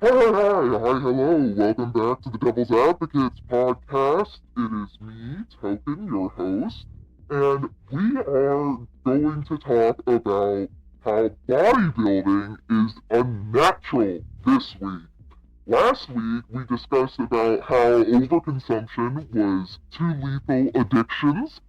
Hello. Welcome back to the Devil's Advocates podcast. It is me, Token, your host, and we are going to talk about how bodybuilding is unnatural this week. Last week, we discussed about how overconsumption was two lethal addictions,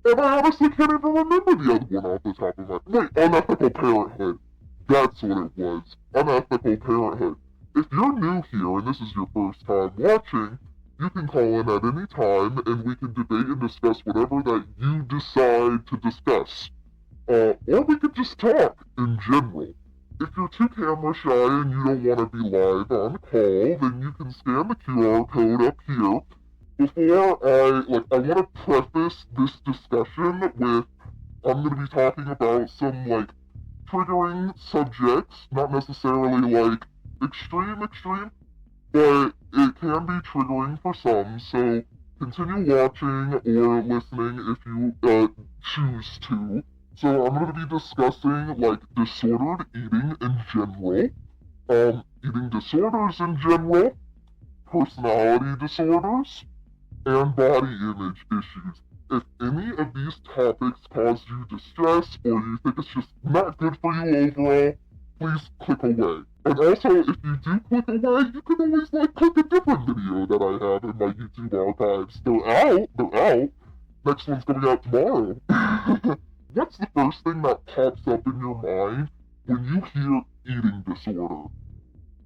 and I honestly can't even remember the other one off the top of my head. Wait, unethical parenthood. That's what it was. Unethical parenthood. If you're new here and this is your first time watching, you can call in at any time and we can debate and discuss whatever that you decide to discuss. Or we could just talk in general. If you're too camera shy and you don't want to be live on call, then you can scan the QR code up here. Before I want to preface this discussion with, I'm going to be talking about some, triggering subjects, not necessarily, extreme, but it can be triggering for some, so continue watching or listening if you choose to. So I'm going to be discussing disordered eating in general, eating disorders in general, personality disorders, and body image issues. If any of these topics cause you distress or you think it's just not good for you overall, please click away. And also, if you do click away, you can always click a different video that I have in my YouTube archives. They're out. Next one's coming out tomorrow. What's the first thing that pops up in your mind when you hear eating disorder?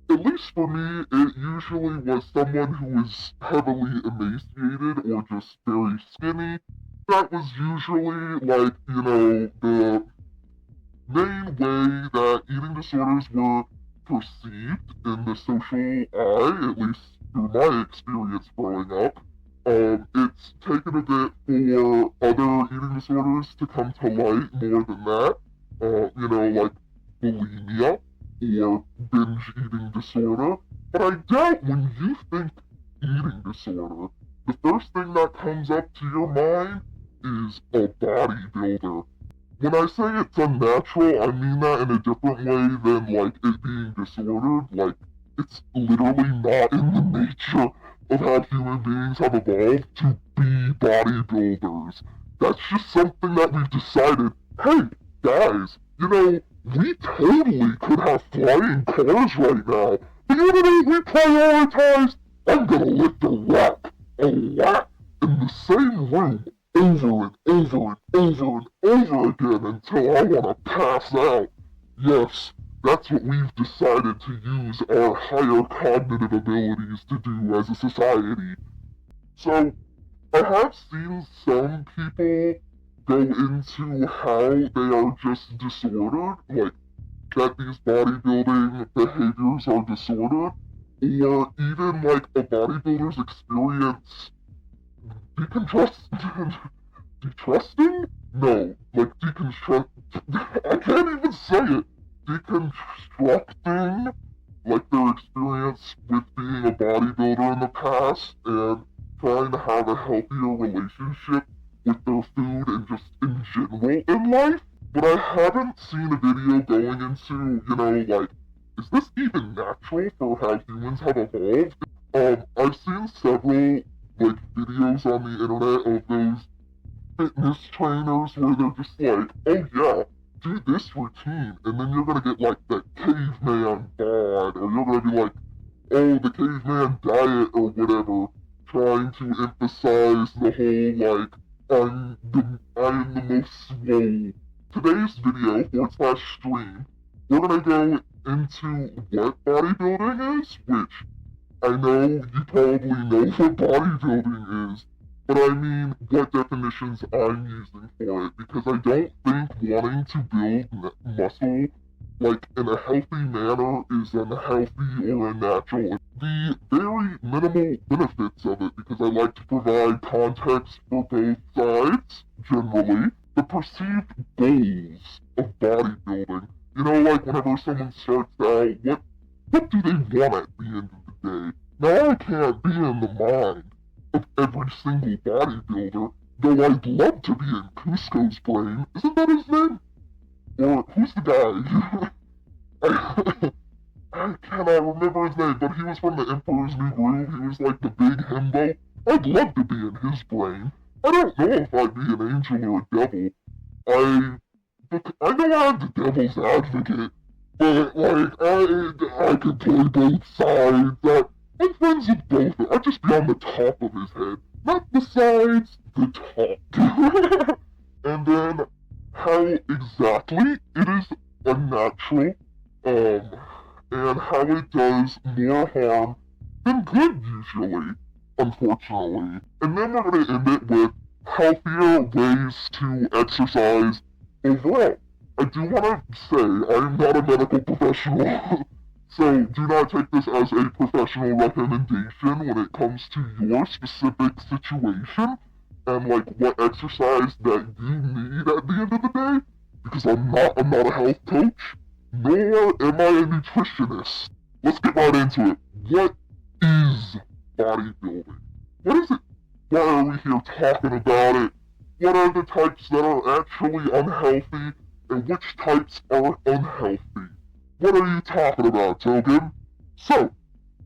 At least for me, it usually was someone who was heavily emaciated or just very skinny. That was usually, the main way that eating disorders were perceived in the social eye, at least through my experience growing up. It's taken a bit for other eating disorders to come to light more than that. Bulimia or binge eating disorder. But I doubt when you think eating disorder, the first thing that comes up to your mind is a bodybuilder. When I say it's unnatural, I mean that in a different way than it being disordered. It's literally not in the nature of how human beings have evolved to be bodybuilders. That's just something that we've decided, hey, guys, we totally could have flying cars right now. But you know what we prioritize? I'm gonna lift a rock in the same room over and over and over and over again until I wanna pass out. Yes, that's what we've decided to use our higher cognitive abilities to do as a society. So, I have seen some people go into how they are just disordered, that these bodybuilding behaviors are disordered, or even a bodybuilder's experience detrusting? No, I can't even say it. Deconstructing, their experience with being a bodybuilder in the past and trying to have a healthier relationship with their food and just in general in life. But I haven't seen a video going into, is this even natural for how humans have evolved? I've seen several, videos on the internet of those fitness trainers where they're just oh yeah, do this routine, and then you're gonna get, that caveman bod, or you're gonna be oh, the caveman diet, or whatever, trying to emphasize the whole, I'm the most swole. Today's video, / stream, we're gonna go into what bodybuilding is, which I know you probably know what bodybuilding is, but I mean what definitions I'm using for it, because I don't think wanting to build muscle, in a healthy manner is unhealthy or unnatural. The very minimal benefits of it, because I like to provide context for both sides, generally, the perceived goals of bodybuilding. Whenever someone starts out, what do they want at the end of the day? Now I can't be in the mind of every single bodybuilder, though I'd love to be in Cusco's brain. Isn't that his name? Or who's the guy? I cannot remember his name, but he was from the Emperor's New Groove. He was like the big himbo. I'd love to be in his brain. I don't know if I'd be an angel or a devil. I know I'm the devil's advocate, but like I could play both sides. I'm friends with both. I'd just be on the top of his head, not the sides, the top. And then how exactly it is unnatural, and how it does more harm than good usually, unfortunately. And then we're gonna end it with healthier ways to exercise overall. I do want to say I am not a medical professional, so do not take this as a professional recommendation when it comes to your specific situation and like what exercise that you need at the end of the day. Because I'm not a health coach, nor am I a nutritionist. Let's get right into it. What is bodybuilding? What is it? Why are we here talking about it? What are the types that are actually unhealthy, and which types are unhealthy? What are you talking about, Togan? So,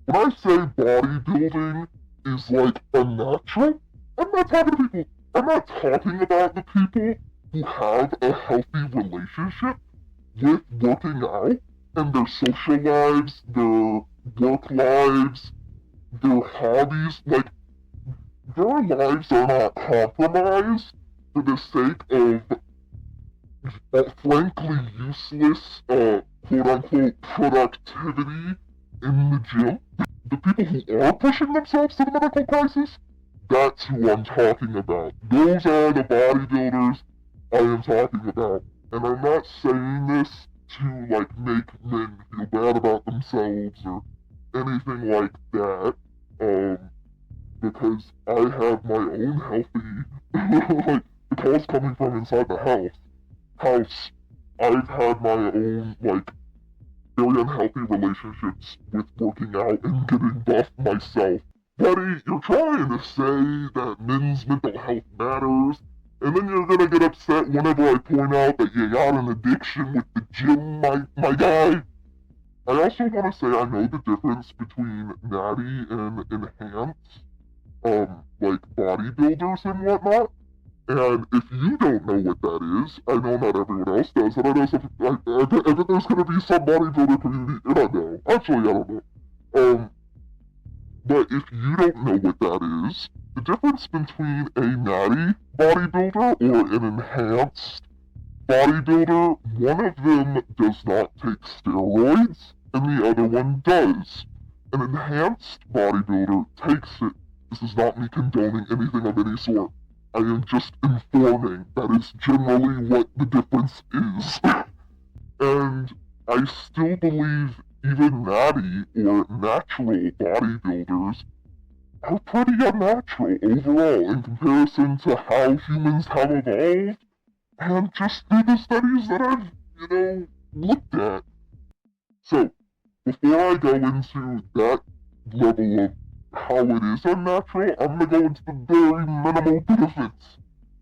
when I say bodybuilding is like unnatural, I'm not talking to people. I'm not talking about the people who have a healthy relationship with working out and their social lives, their work lives, their hobbies. Like, their lives are not compromised for the sake of frankly useless, quote-unquote, productivity in the gym. The people who are pushing themselves to the medical crisis, that's who I'm talking about. Those are the bodybuilders I am talking about. And I'm not saying this to, like, make men feel bad about themselves or anything like that, because I have my own healthy, like, the call's coming from inside the house. I've had my own, like, very unhealthy relationships with working out and getting buff myself. Buddy, you're trying to say that men's mental health matters, and then you're gonna get upset whenever I point out that you got an addiction with the gym, my guy. I also want to say I know the difference between natty and enhanced, like bodybuilders and whatnot. And if you don't know what that is, I know not everyone else does, and I know I bet there's gonna be some bodybuilder community, and I know. Actually, I don't know. But if you don't know what that is, the difference between a natty bodybuilder or an enhanced bodybuilder, one of them does not take steroids, and the other one does. An enhanced bodybuilder takes it. This is not me condoning anything of any sort. I am just informing that is generally what the difference is. And I still believe even natty or natural bodybuilders are pretty unnatural overall in comparison to how humans have evolved and just through the studies that I've, looked at. So, before I go into that level of how it is unnatural, I'm gonna go into the very minimal benefits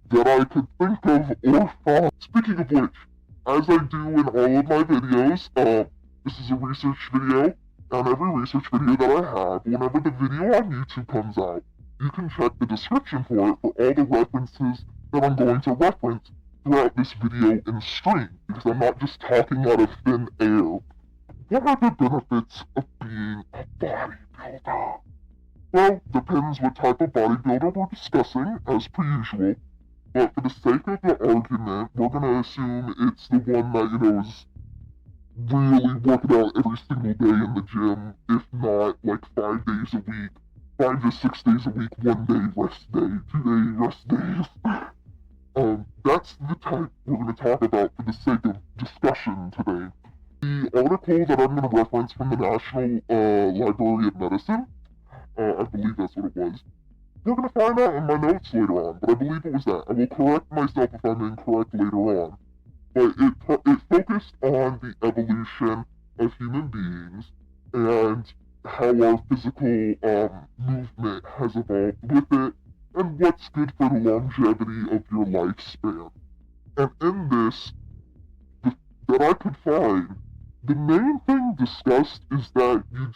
that I could think of or find. Speaking of which, as I do in all of my videos, this is a research video, and every research video that I have, whenever the video on YouTube comes out, you can check the description for it for all the references that I'm going to reference throughout this video and stream, because I'm not just talking out of thin air. What are the benefits of being a bodybuilder? Well, depends what type of bodybuilder we're discussing, as per usual. But for the sake of the argument, we're gonna assume it's the one that, is really working out every single day in the gym, if not, like, 5 days a week. 5 to 6 days a week, 1 day rest day, 2 day rest days. That's the type we're gonna talk about for the sake of discussion today. The article that I'm gonna reference from the National Library of Medicine, I believe that's what it was. We're gonna find out in my notes later on, but I believe it was that. I will correct myself if I'm incorrect later on. But it focused on the evolution of human beings and how our physical movement has evolved with it, and what's good for the longevity of your lifespan. And in this, that I could find, the main thing discussed is that you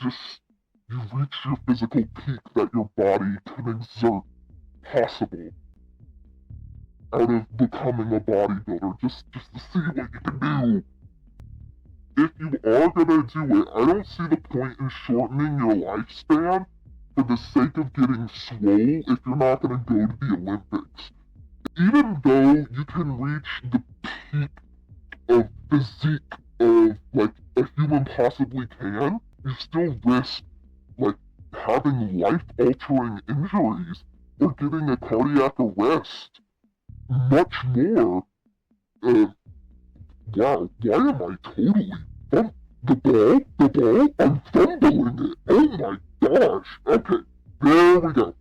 reach your physical peak that your body can exert possible out of becoming a bodybuilder, just to see what you can do. If you are gonna do it, I don't see the point in shortening your lifespan for the sake of getting swole if you're not gonna go to the Olympics. Even though you can reach the peak of physique of, like, a human possibly can, you still risk, like, having life-altering injuries or getting a cardiac arrest. Much more, wow, why am I totally the ball, I'm fumbling it, oh my gosh, okay, there we go.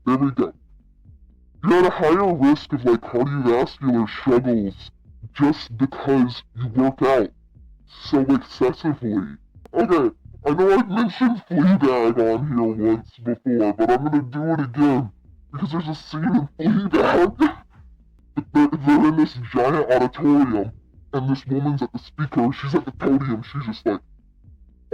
You're at a higher risk of, like, cardiovascular struggles just because you work out so excessively. Okay, I know I've mentioned Fleabag on here once before, but I'm gonna do it again, because there's a scene in Fleabag. They're in this giant auditorium, and this woman's at the speaker, she's at the podium, she's just like,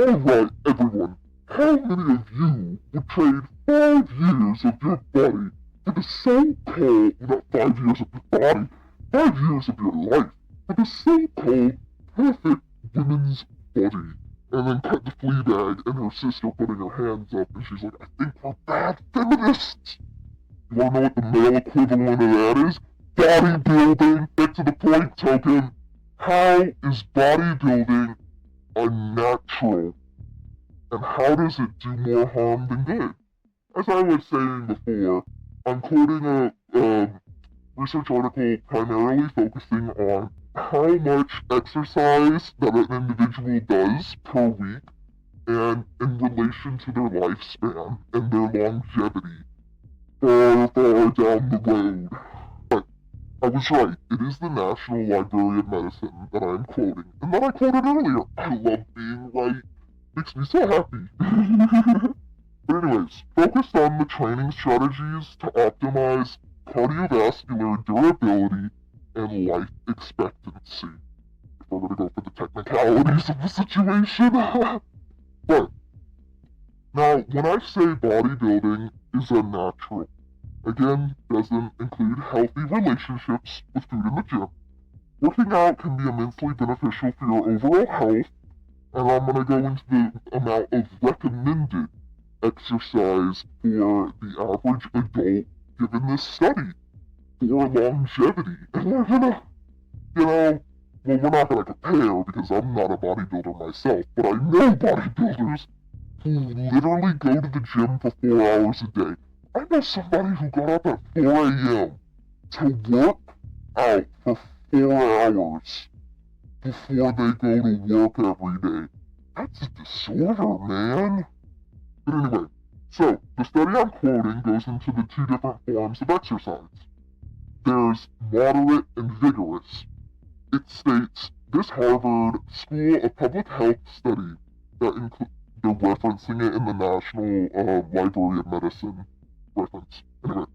alright, everyone, how many of you would trade 5 years of your body for the so-called, not 5 years of your body, 5 years of your life, for the so-called perfect women's body? And then cut to Fleabag and her sister putting her hands up, and she's like, I think we're bad feminists! You wanna know what the male equivalent of that is? Bodybuilding! Get to the point, Token! How is bodybuilding unnatural? And how does it do more harm than good? As I was saying before, I'm quoting a research article primarily focusing on how much exercise that an individual does per week and in relation to their lifespan and their longevity far down the road. But I was right, it is the National Library of Medicine that I am quoting, and that I quoted earlier. I love being right. Makes me so happy. But anyways, focused on the training strategies to optimize cardiovascular durability and life expectancy. If we're gonna go for the technicalities of the situation. But, now, when I say bodybuilding is unnatural, again, doesn't include healthy relationships with food in the gym. Working out can be immensely beneficial for your overall health, and I'm gonna go into the amount of recommended exercise for the average adult given this study for longevity. And we're gonna, well, we're not gonna compare because I'm not a bodybuilder myself, but I know bodybuilders who literally go to the gym for 4 hours a day. I know somebody who got up at 4 a.m. to work out for 4 hours before they go to work every day. That's a disorder, man. But anyway, so the study I'm quoting goes into the 2 different forms of exercise. There's moderate and vigorous. It states this Harvard School of Public Health study that they're referencing it in the National Library of Medicine reference. Anyway,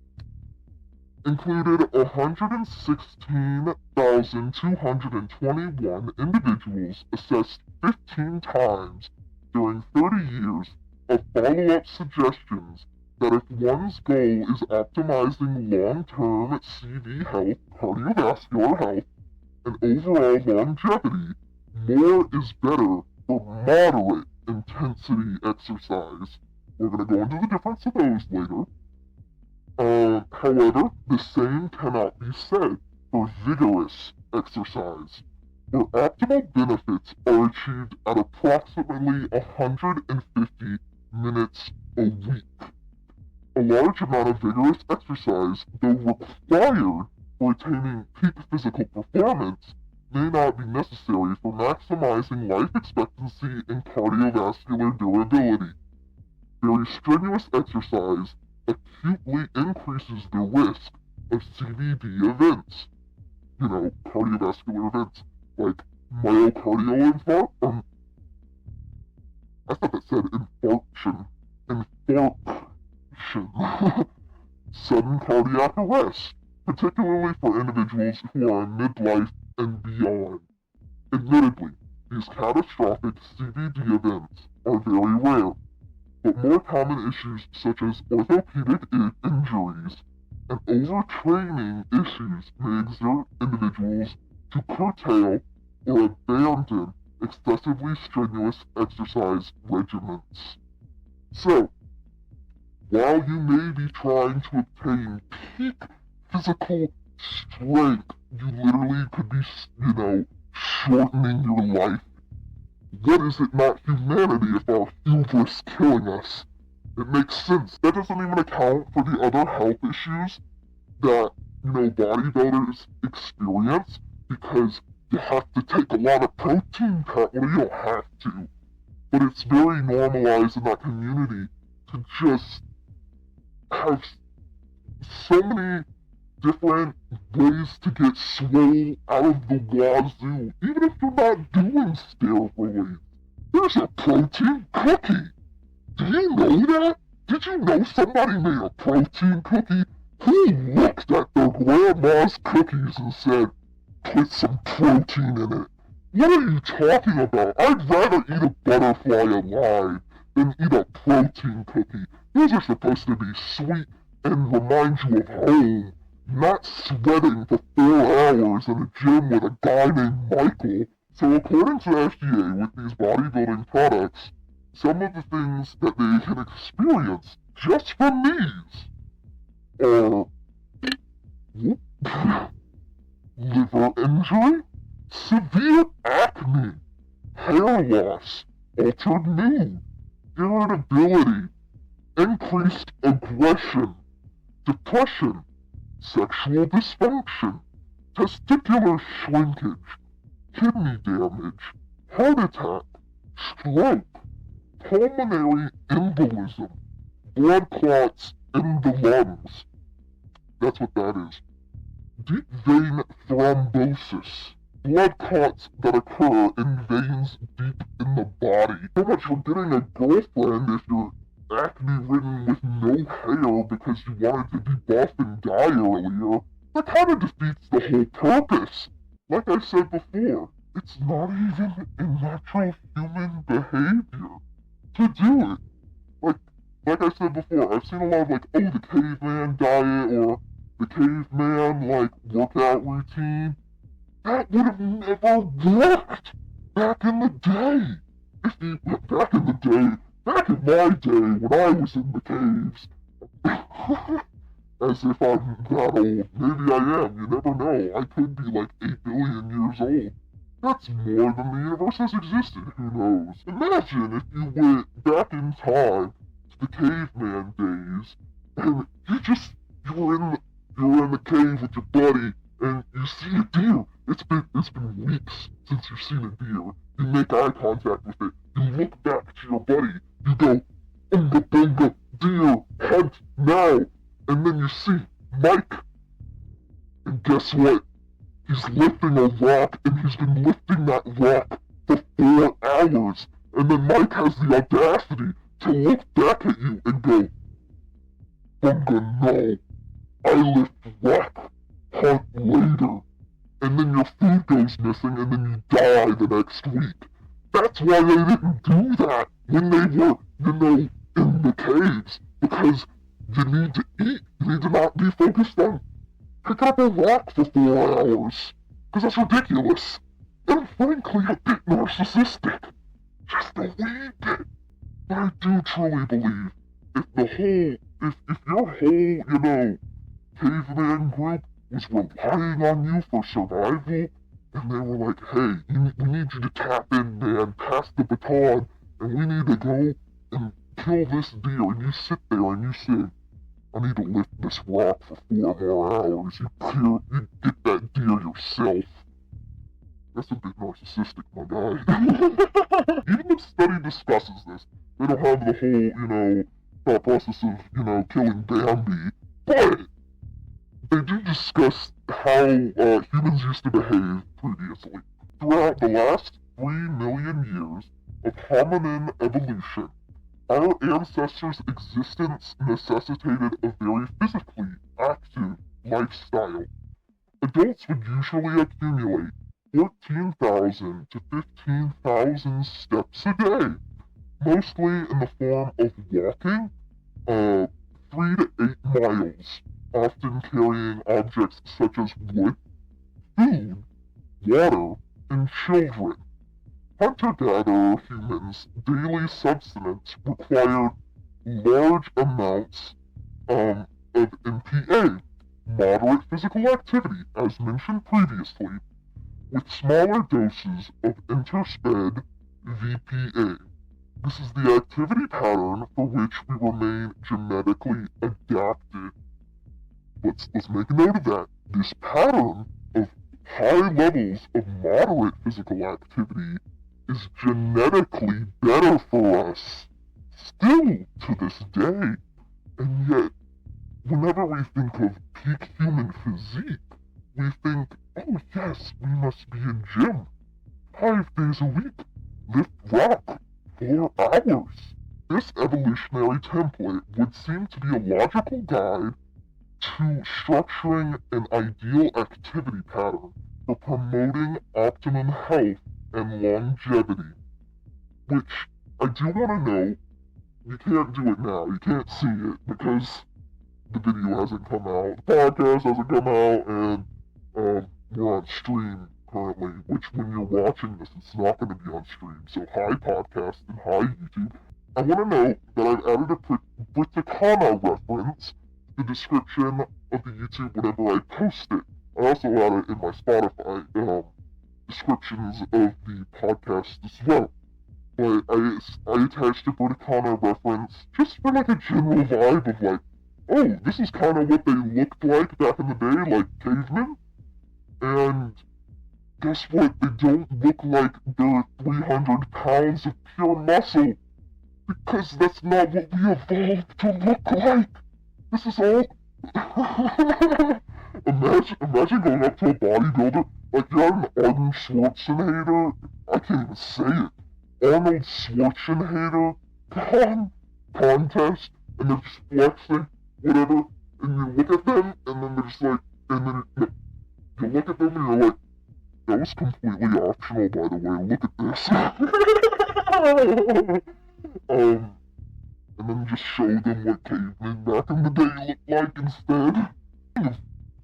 included 116,221 individuals assessed 15 times during 30 years of follow-up suggestions that if one's goal is optimizing long-term CV health, cardiovascular health, and overall longevity, more is better for moderate intensity exercise. We're going to go into the difference of those later. However, the same cannot be said for vigorous exercise, where optimal benefits are achieved at approximately 150 minutes a week. A large amount of vigorous exercise, though required for attaining peak physical performance, may not be necessary for maximizing life expectancy and cardiovascular durability. Very strenuous exercise acutely increases the risk of CVD events. Cardiovascular events like myocardial infarction. I thought that said infarction. Sudden cardiac arrest, particularly for individuals who are in midlife and beyond. Admittedly, these catastrophic CVD events are very rare, but more common issues such as orthopedic injuries and overtraining issues may exert individuals to curtail or abandon excessively strenuous exercise regimens. So, while you may be trying to obtain peak physical strength, you literally could be, shortening your life. What is it not humanity if our hubris killing us? It makes sense. That doesn't even account for the other health issues that, bodybuilders experience because you have to take a lot of protein cut. Well, you don't have to, but it's very normalized in that community to just have so many different ways to get swole out of the wazoo, even if you're not doing steroids. There's a protein cookie. Do you know that? Did you know somebody made a protein cookie? Who looked at their grandma's cookies and said, put some protein in it? What are you talking about? I'd rather eat a butterfly alive than eat a protein cookie. Those are supposed to be sweet and remind you of home, not sweating for 4 hours in a gym with a guy named Michael. So according to the FDA, with these bodybuilding products, some of the things that they can experience just from these are liver injury, severe acne, hair loss, altered mood, irritability, increased aggression, depression, sexual dysfunction, testicular shrinkage, kidney damage, heart attack, stroke, pulmonary embolism, blood clots in the lungs. That's what that is. Deep vein thrombosis, blood clots that occur in veins deep in the body. So much for getting a girlfriend if you're acne-ridden with no hair because you wanted to be buff and die earlier. That kind of defeats the whole purpose. Like I said before, it's not even in natural human behavior to do it. Like I said before, I've seen a lot of the caveman diet or the caveman workout routine. That would have never worked back in the day. Back in my day when I was in the caves. As if I'm that old. Maybe I am, you never know. I could be 8 billion years old. That's more than the universe has existed, who knows? Imagine if you went back in time to the caveman days, and you were in the cave with your buddy, and you see a deer. It's been weeks since you've seen a deer. You make eye contact with it. You look back to your buddy. You go, unga bunga, deer, hunt now. And then you see Mike. And guess what? He's lifting a rock, and he's been lifting that rock for 4 hours. And then Mike has the audacity to look back at you and go, bunga no. I lift rock, hunt later. And then your food goes missing, and then you die the next week. That's why they didn't do that when they were, in the caves. Because you need to eat. You need to not be focused on picking up a rock for 4 hours. Because that's ridiculous. And frankly, a bit narcissistic. Just a wee bit. But I do truly believe if your whole, caveman group was relying on you for survival, and they were like, hey, we need you to tap in, man, pass the baton, and we need to go and kill this deer, and you sit there and you say, I need to lift this rock for 4 more hours, you get that deer yourself. That's a bit narcissistic, my guy. Even the study discusses this. They don't have the whole, thought process of, killing Bambi, but they do discuss how humans used to behave previously. Throughout the last 3 million years of hominin evolution, our ancestors' existence necessitated a very physically active lifestyle. Adults would usually accumulate 14,000 to 15,000 steps a day, mostly in the form of walking, 3 to 8 miles, often carrying objects such as wood, food, water, and children. Hunter-gatherer humans' daily subsistence required large amounts of MPA, moderate physical activity, as mentioned previously, with smaller doses of intersped VPA. This is the activity pattern for which we remain genetically adapted. Let's make a note of that. This pattern of high levels of moderate physical activity is genetically better for us, still to this day. And yet, whenever we think of peak human physique, we think, oh yes, we must be in gym 5 days a week, lift rock 4 hours. This evolutionary template would seem to be a logical guide to structuring an ideal activity pattern for promoting optimum health and longevity. Which, I do want to note, you can't do it now, you can't see it, because the video hasn't come out, the podcast hasn't come out, and we're on stream currently, which when you're watching this, it's not going to be on stream. So hi podcast and hi YouTube. I want to note that I've added a Briticana reference to the description of the YouTube whenever I post it. I also add it in my Spotify descriptions of the podcast as well. But I attached a Briticana reference just for like a general vibe of like, oh, this is kind of what they looked like back in the day, like cavemen. And guess what? They don't look like they're 300 pounds of pure muscle. Because that's not what we evolved to look like. This is all... imagine going up to a bodybuilder, like you're an Arnold Schwarzenegger, I can't even say it, Arnold Schwarzenegger contest, and they're just flexing, whatever, and you look at them, and then they're just like, and then you look at them and you're like, that was completely optional, by the way, look at this. And then just show them what cavemen back in the day looked like instead.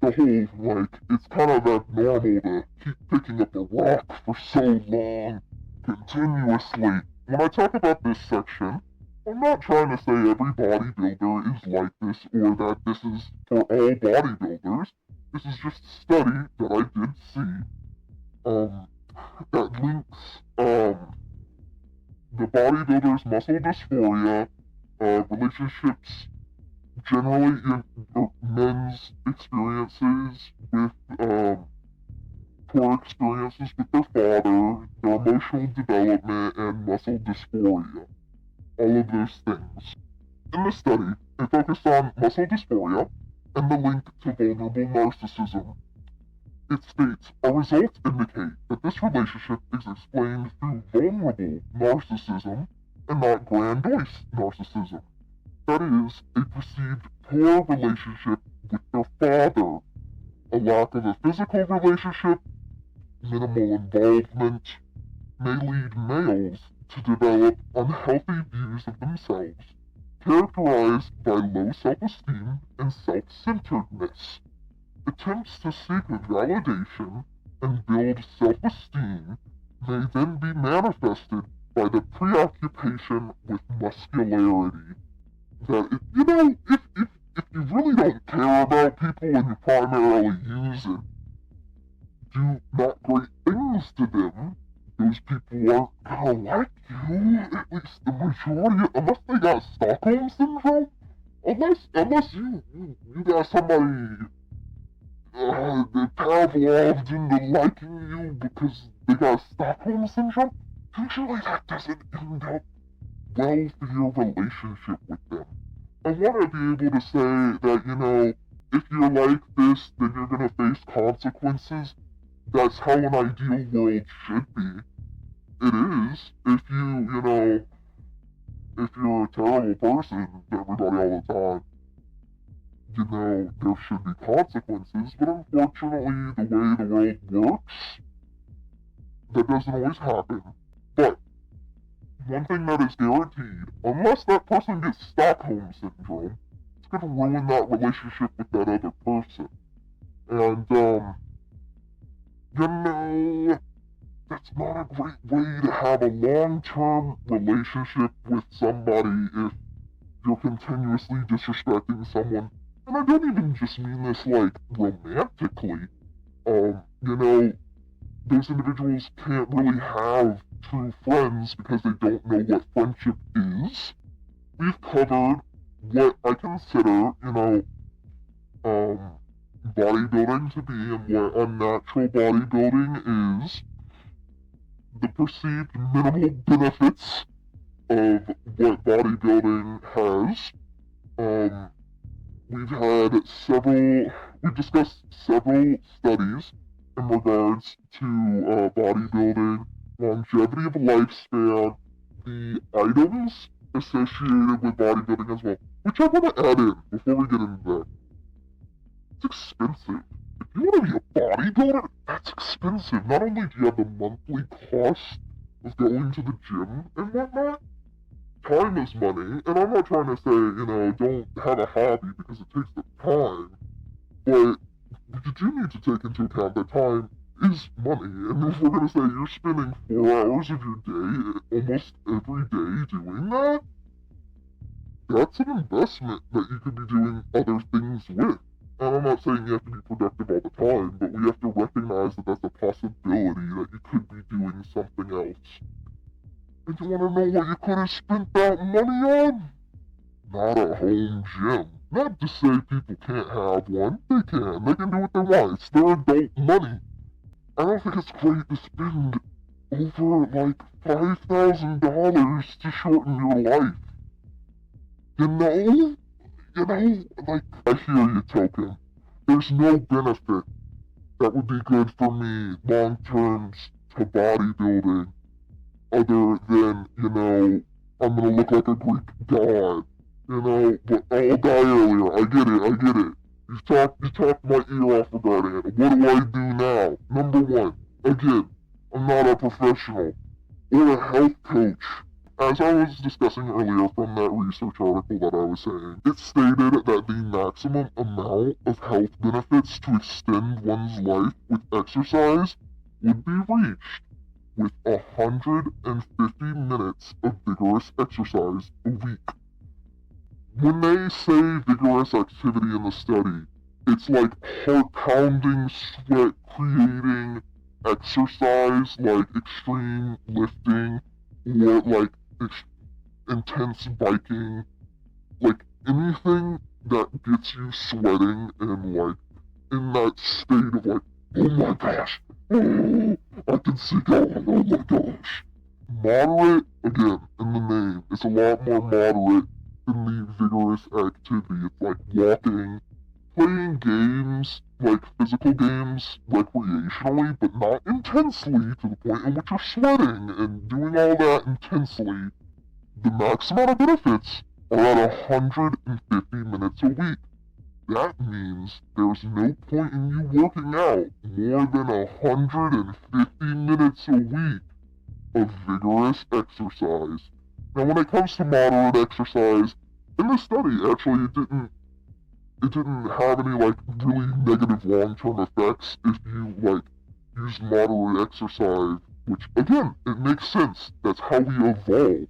The whole, like, it's kind of abnormal to keep picking up a rock for so long, continuously. When I talk about this section, I'm not trying to say every bodybuilder is like this or that this is for all bodybuilders. This is just a study that I did see, that links, the bodybuilder's muscle dysphoria, relationships generally in men's experiences with, poor experiences with their father, their emotional development, and muscle dysphoria. All of those things. In the study, they focused on muscle dysphoria and the link to vulnerable narcissism. It states, our results indicate that this relationship is explained through vulnerable narcissism and not grandiose narcissism. That is, a perceived poor relationship with their father, a lack of a physical relationship, minimal involvement, may lead males to develop unhealthy views of themselves, characterized by low self-esteem and self-centeredness. Attempts to seek validation and build self-esteem may then be manifested by the preoccupation with muscularity. That, if you really don't care about people and you primarily use and do not great things to them, those people aren't gonna like you, at least the majority, unless they got Stockholm Syndrome. Unless you got somebody that Pavloved into liking you because they got Stockholm Syndrome, usually that doesn't end up well for your relationship with them. I want to be able to say that, if you're like this, then you're gonna face consequences. That's how an ideal world should be. It is. If if you're a terrible person to everybody all the time, there should be consequences, but unfortunately, the way the world works, that doesn't always happen. But one thing that is guaranteed, unless that person gets Stockholm Syndrome, it's going to ruin that relationship with that other person. And, you know, that's not a great way to have a long-term relationship with somebody if you're continuously disrespecting someone. And I don't even just mean this, like, romantically. You know, those individuals can't really have true friends because they don't know what friendship is. We've covered what I consider, you know, bodybuilding to be and what unnatural bodybuilding is. The perceived minimal benefits of what bodybuilding has. We've discussed several studies in regards to bodybuilding, longevity of lifespan, the items associated with bodybuilding as well, which I want to add in before we get into that. It's expensive. If you want to be a bodybuilder, that's expensive. Not only do you have the monthly cost of going to the gym and whatnot, time is money, and I'm not trying to say, you know, don't have a hobby because it takes the time, but you do need to take into account that time is money, and if we're going to say you're spending 4 hours of your day almost every day doing that, that's an investment that you could be doing other things with. And I'm not saying you have to be productive all the time, but we have to recognize that that's a possibility that you could be doing something else. And you want to know what you could have spent that money on? Not a home gym. Not to say people can't have one. They can. They can do what they want. It's their adult money. I don't think it's great to spend over, like, $5,000 to shorten your life. You know? Like, I hear you, Token. There's no benefit that would be good for me long-term to bodybuilding other than, you know, I'm gonna look like a Greek god. You know, but I'll die earlier. I get it. You talked my ear off regarding it. What do I do now? Number one, again, I'm not a professional or a health coach. As I was discussing earlier from that research article that I was saying, it stated that the maximum amount of health benefits to extend one's life with exercise would be reached with 150 minutes of vigorous exercise a week. When they say vigorous activity in the study, it's like heart-pounding, sweat-creating exercise like extreme lifting or like intense biking, like anything that gets you sweating and like in that state of like, oh my gosh, I can see going, oh my gosh. Moderate, again, in the name, it's a lot more moderate than the vigorous activity. It's like walking, playing games, like physical games, recreationally, but not intensely to the point in which you're sweating and doing all that intensely. The max amount of benefits are at 150 minutes a week. That means there's no point in you working out more than 150 minutes a week of vigorous exercise. Now when it comes to moderate exercise, in the study actually it didn't have any like really negative long-term effects if you like use moderate exercise, which again, it makes sense. That's how we evolved.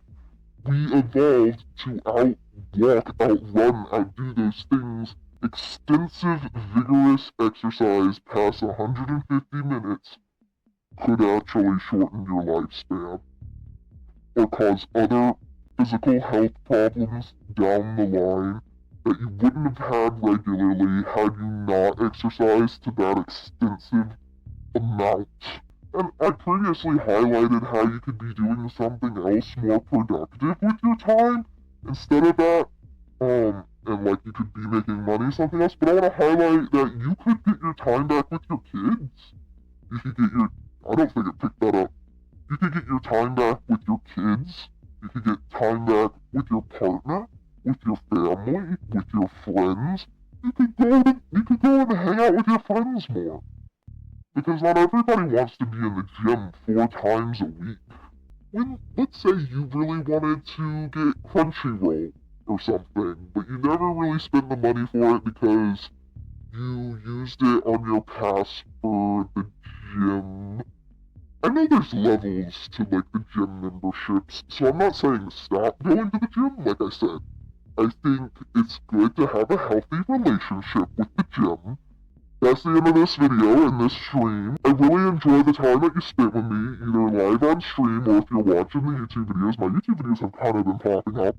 We evolved to outwalk, outrun, outdo those things. Extensive, vigorous exercise past 150 minutes could actually shorten your lifespan or cause other physical health problems down the line that you wouldn't have had regularly had you not exercised to that extensive amount. And I previously highlighted how you could be doing something else more productive with your time instead of that, and like you could be making money something else, but I want to highlight that you could get your time back with your kids. You could get your, I don't think it picked that up. You could get your time back with your kids. You could get time back with your partner, with your family, with your friends. You could go and hang out with your friends more. Because not everybody wants to be in the gym 4 times a week. When, let's say you really wanted to get Crunchyroll or something, but you never really spent the money for it because you used it on your pass for the gym. I know there's levels to, like, the gym memberships, so I'm not saying stop going to the gym, like I said. I think it's good to have a healthy relationship with the gym. That's the end of this video and this stream. I really enjoy the time that you spent with me, either live on stream or if you're watching the YouTube videos. My YouTube videos have kind of been popping off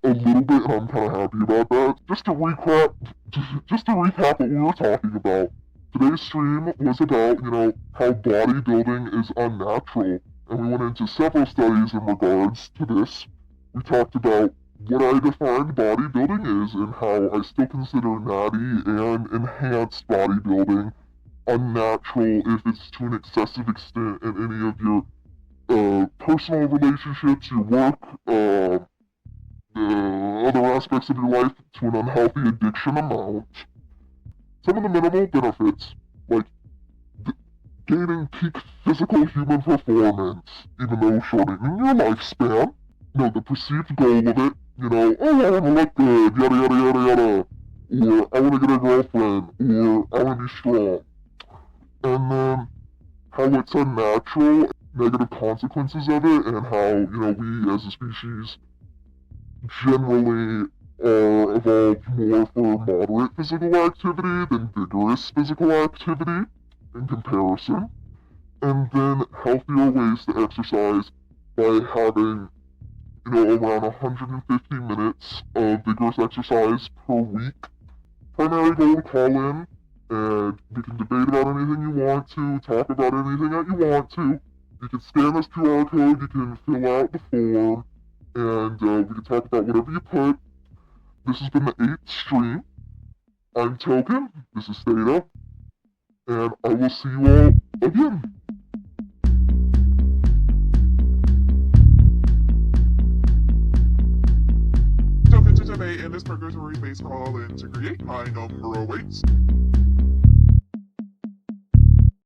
a little bit, and I'm kind of happy about that. Just to recap what we were talking about. Today's stream was about, how bodybuilding is unnatural, and we went into several studies in regards to this. We talked about what I defined bodybuilding is and how I still consider natty and enhanced bodybuilding unnatural if it's to an excessive extent in any of your personal relationships, your work, other aspects of your life to an unhealthy addiction amount. Some of the minimal benefits, like gaining peak physical human performance, even though shortening your lifespan, the perceived goal of it, oh, I want to look good, yada yada yada yada, or I want to get a girlfriend, or I want to be strong. And then how it's unnatural, negative consequences of it, and how, we as a species generally are evolved more for moderate physical activity than vigorous physical activity in comparison. And then healthier ways to exercise by having around 150 minutes of vigorous exercise per week. Primary goal to call in, and we can debate about anything you want to, talk about anything that you want to. You can scan this QR code, you can fill out the form, and we can talk about whatever you put. This has been the 8th stream. I'm Token, this is Theta, and I will see you all again. Today in this purgatory phase call in to create my number awaits.